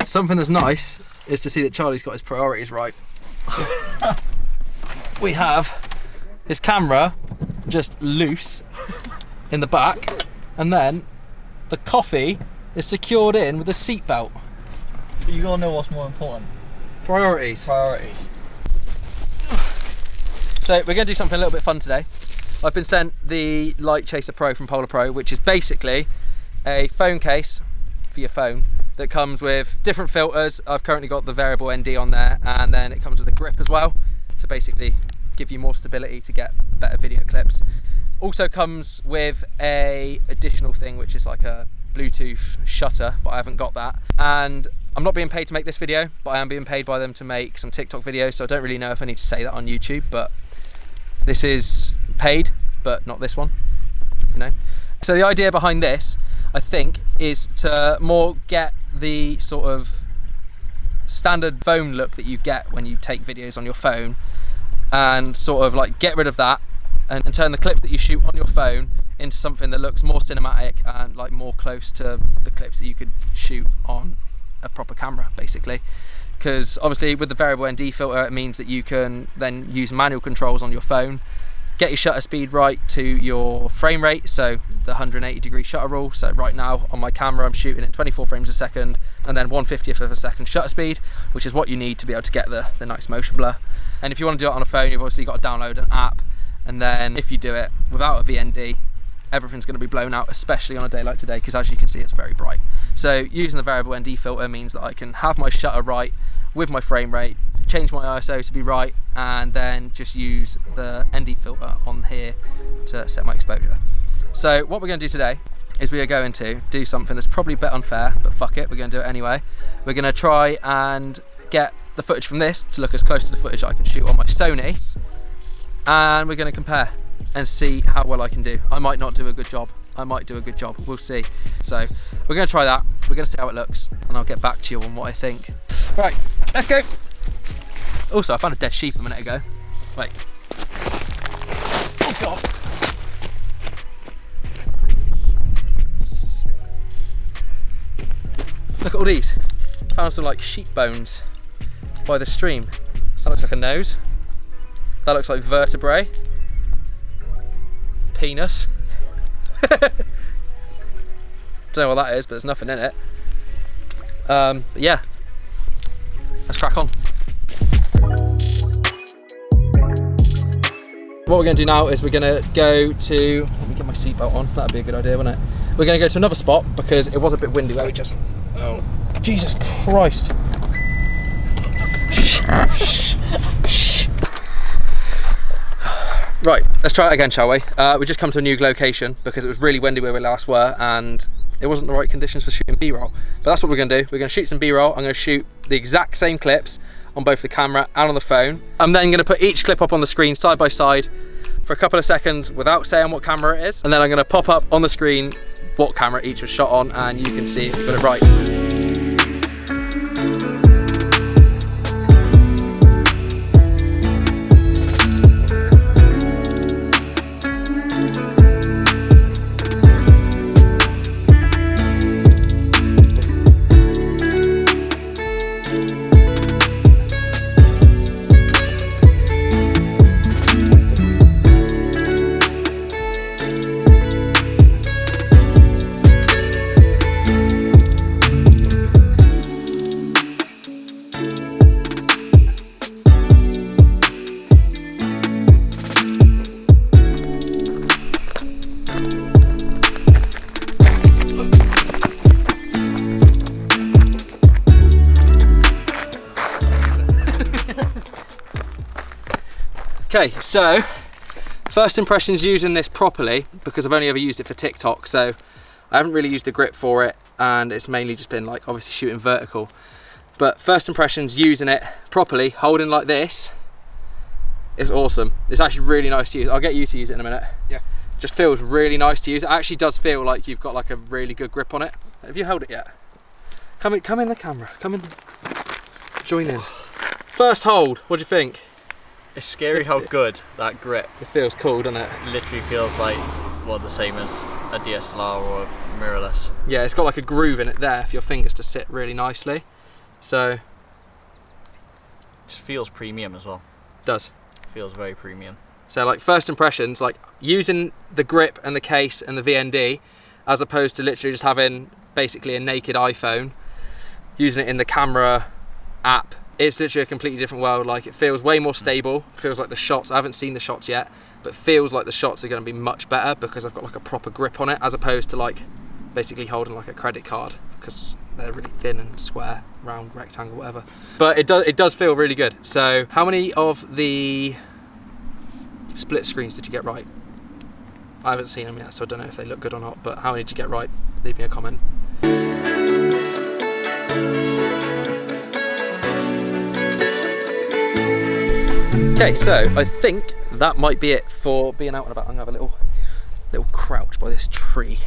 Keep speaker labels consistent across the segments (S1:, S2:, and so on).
S1: Something that's nice is to see that Charlie's got his priorities right. We have his camera just loose in the back, and then the coffee is secured in with a seatbelt.
S2: You gotta know what's more important.
S1: Priorities.
S2: Priorities.
S1: So we're going to do something a little bit fun today. I've been sent the Lightchaser Pro from Polar Pro, which is basically a phone case for your phone that comes with different filters. I've currently got the variable ND on there, and then it comes with a grip as well to basically give you more stability to get better video clips. Also comes with a additional thing which is like a Bluetooth shutter, but I haven't got that. And I'm not being paid to make this video, but I am being paid by them to make some TikTok videos, so I don't really know if I need to say that on YouTube, but this is paid, but not this one, you know. So the idea behind this, I think, is to more get the sort of standard phone look that you get when you take videos on your phone, and sort of like get rid of that and turn the clips that you shoot on your phone into something that looks more cinematic and like more close to the clips that you could shoot on a proper camera, basically. Because obviously with the variable ND filter, it means that you can then use manual controls on your phone, get your shutter speed right to your frame rate, so the 180-degree shutter rule. So right now on my camera I'm shooting in 24 frames a second, and then 1/50th of a second shutter speed, which is what you need to be able to get the nice motion blur. And if you want to do it on a phone, you've obviously got to download an app, and then if you do it without a VND, everything's going to be blown out, especially on a day like today, because as you can see it's very bright. So using the variable ND filter means that I can have my shutter right with my frame rate, change my ISO to be right, and then just use the ND filter on here to set my exposure. So what we're going to do today is we are going to do something that's probably a bit unfair, but fuck it, we're going to do it anyway. We're going to try and get the footage from this to look as close to the footage I can shoot on my Sony, and we're going to compare and see how well I can do. I might not do a good job, I might do a good job, we'll see. So we're going to try that, we're going to see how it looks, and I'll get back to you on what I think. Right, let's go. Also, I found a dead sheep a minute ago. Wait. Oh God. Look at all these. Found some like sheep bones by the stream. That looks like a nose. That looks like vertebrae. Penis. Don't know what that is, but there's nothing in it. But yeah, let's crack on. What we're going to do now is we're going to go to, let me get my seatbelt on, that'd be a good idea, wouldn't it? We're going to go to another spot because it was a bit windy where we just, oh, Jesus Christ. Right, let's try it again, shall we? We just come to a new location because it was really windy where we last were, and it wasn't the right conditions for shooting B-roll. But that's what we're going to do. We're going to shoot some B-roll. I'm going to shoot the exact same clips on both the camera and on the phone. I'm then going to put each clip up on the screen side by side for a couple of seconds without saying what camera it is, and then I'm going to pop up on the screen what camera each was shot on, and you can see if we got it right. Okay, so first impressions using this properly, because I've only ever used it for TikTok, so I haven't really used the grip for it, and it's mainly just been like obviously shooting vertical. But first impressions using it properly, holding like this, is awesome. It's actually really nice to use. I'll get you to use it in a minute. Yeah. Just feels really nice to use. It actually does feel like you've got like a really good grip on it. Have you held it yet? Come in the camera. Come in. Join in. First hold. What do you think?
S2: It's scary how good that grip.
S1: It feels cool, doesn't it?
S2: Literally feels like, well, the same as a DSLR or a mirrorless.
S1: Yeah, it's got like a groove in it there for your fingers to sit really nicely. So,
S2: Just feels premium as well.
S1: does.
S2: Feels very premium.
S1: So like first impressions, like using the grip and the case and the VND, as opposed to literally just having basically a naked iPhone, using it in the camera app, it's literally a completely different world. Like it feels way more stable, feels like the shots, I haven't seen the shots yet, but feels like the shots are gonna be much better because I've got like a proper grip on it, as opposed to like basically holding like a credit card, because they're really thin and square, round, rectangle, whatever. But it does feel really good. So how many of the split screens did you get right? I haven't seen them yet, so I don't know if they look good or not, but how many did you get right? Leave me a comment. Okay, so I think that might be it for being out and about. I'm gonna have a little crouch by this tree.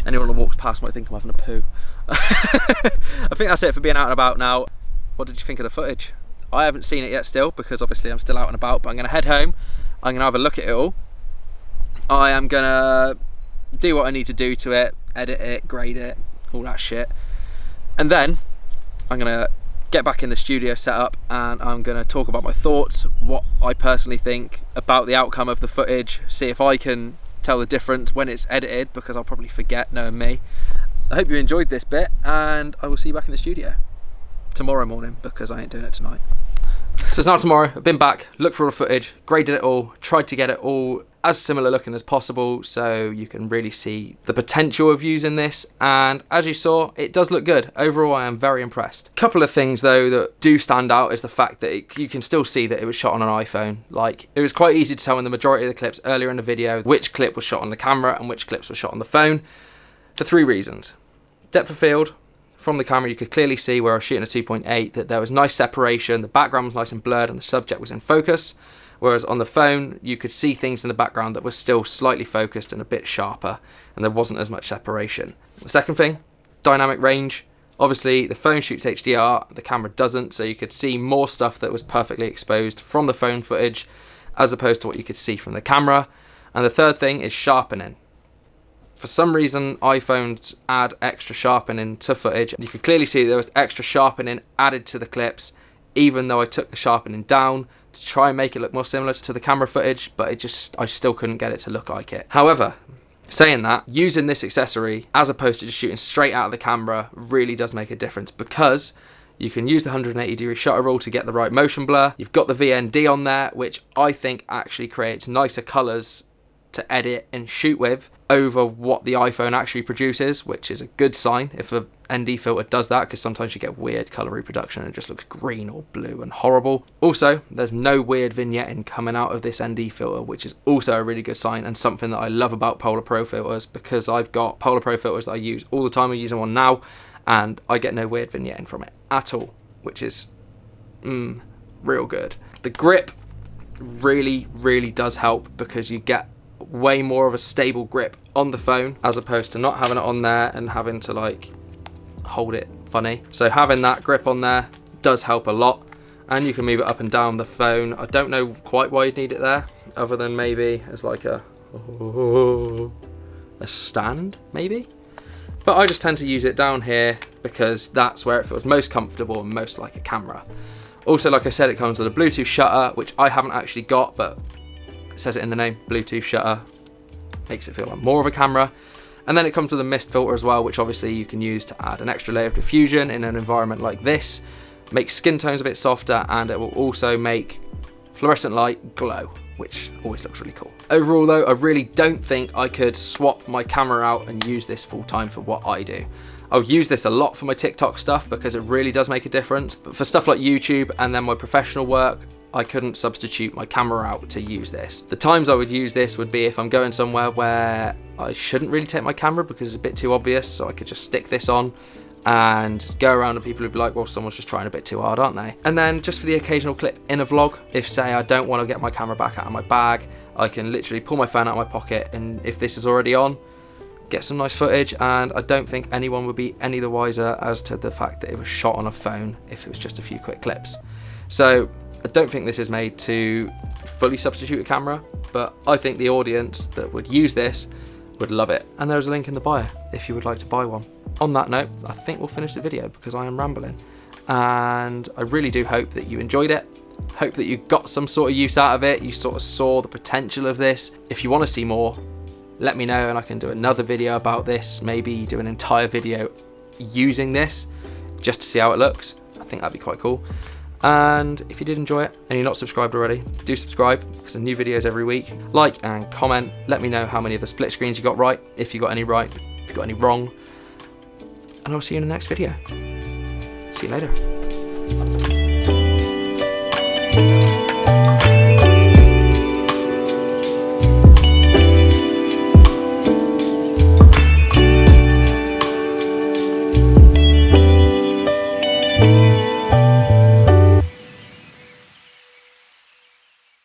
S1: Anyone that walks past might think I'm having a poo. I think that's it for being out and about now. What did you think of the footage? I haven't seen it yet still, because obviously I'm still out and about, but I'm gonna head home. I'm gonna have a look at it all. I am gonna do what I need to do to it, edit it, grade it, all that shit. And then I'm gonna get back in the studio setup and I'm gonna talk about my thoughts, what I personally think about the outcome of the footage, see if I can tell the difference when it's edited, because I'll probably forget, knowing me. I hope you enjoyed this bit, and I will see you back in the studio tomorrow morning, because I ain't doing it tonight. So it's now tomorrow. I've been back, looked through all the footage, graded it all, tried to get it all as similar looking as possible so you can really see the potential of using this, and as you saw, it does look good. Overall, I am very impressed. Couple of things though that do stand out is the fact that you can still see that it was shot on an iPhone. Like, it was quite easy to tell in the majority of the clips earlier in the video which clip was shot on the camera and which clips were shot on the phone, for 3 reasons. Depth of field. From the camera you could clearly see where I was shooting a 2.8 that there was nice separation, the background was nice and blurred and the subject was in focus, whereas on the phone you could see things in the background that were still slightly focused and a bit sharper, and there wasn't as much separation. The second thing, dynamic range. Obviously the phone shoots HDR, the camera doesn't, so you could see more stuff that was perfectly exposed from the phone footage as opposed to what you could see from the camera. And the third thing is sharpening. For some reason, iPhones add extra sharpening to footage. You could clearly see there was extra sharpening added to the clips, even though I took the sharpening down to try and make it look more similar to the camera footage, but I still couldn't get it to look like it. However, saying that, using this accessory as opposed to just shooting straight out of the camera really does make a difference, because you can use the 180-degree shutter rule to get the right motion blur. You've got the VND on there, which I think actually creates nicer colours to edit and shoot with over what the iPhone actually produces, which is a good sign if a ND filter does that, because sometimes you get weird color reproduction and it just looks green or blue and horrible. Also, there's no weird vignetting coming out of this ND filter, which is also a really good sign and something that I love about Polar Pro filters, because I've got Polar Pro filters that I use all the time. I'm using one now and I get no weird vignetting from it at all, which is real good. The grip really does help, because you get way more of a stable grip on the phone as opposed to not having it on there and having to like hold it funny. So having that grip on there does help a lot, and you can move it up and down the phone. I don't know quite why you'd need it there, other than maybe as like a stand maybe, but I just tend to use it down here because that's where it feels most comfortable and most like a camera. Also, like I said, it comes with a Bluetooth shutter, which I haven't actually got, but it says it in the name, Bluetooth shutter, makes it feel like more of a camera. And then it comes with a mist filter as well, which obviously you can use to add an extra layer of diffusion in an environment like this, make skin tones a bit softer, and it will also make fluorescent light glow, which always looks really cool. Overall though, I really don't think I could swap my camera out and use this full time for what I do. I'll use this a lot for my TikTok stuff because it really does make a difference, but for stuff like YouTube and then my professional work, I couldn't substitute my camera out to use this. The times I would use this would be if I'm going somewhere where I shouldn't really take my camera because it's a bit too obvious, so I could just stick this on and go around and people would be like, well, someone's just trying a bit too hard, aren't they? And then just for the occasional clip in a vlog, if say I don't want to get my camera back out of my bag, I can literally pull my phone out of my pocket, and if this is already on, get some nice footage, and I don't think anyone would be any the wiser as to the fact that it was shot on a phone if it was just a few quick clips. So I don't think this is made to fully substitute a camera, but I think the audience that would use this would love it. And there's a link in the bio if you would like to buy one. On that note, I think we'll finish the video because I am rambling. and I really do hope that you enjoyed it. Hope that you got some sort of use out of it. You sort of saw the potential of this. If you want to see more, let me know and I can do another video about this. Maybe do an entire video using this just to see how it looks. I think that'd be quite cool. And if you did enjoy it and you're not subscribed already, do subscribe because there's new videos every week. Like and comment. Let me know how many of the split screens you got right, if you got any right, if you got any wrong. And I'll see you in the next video. See you later.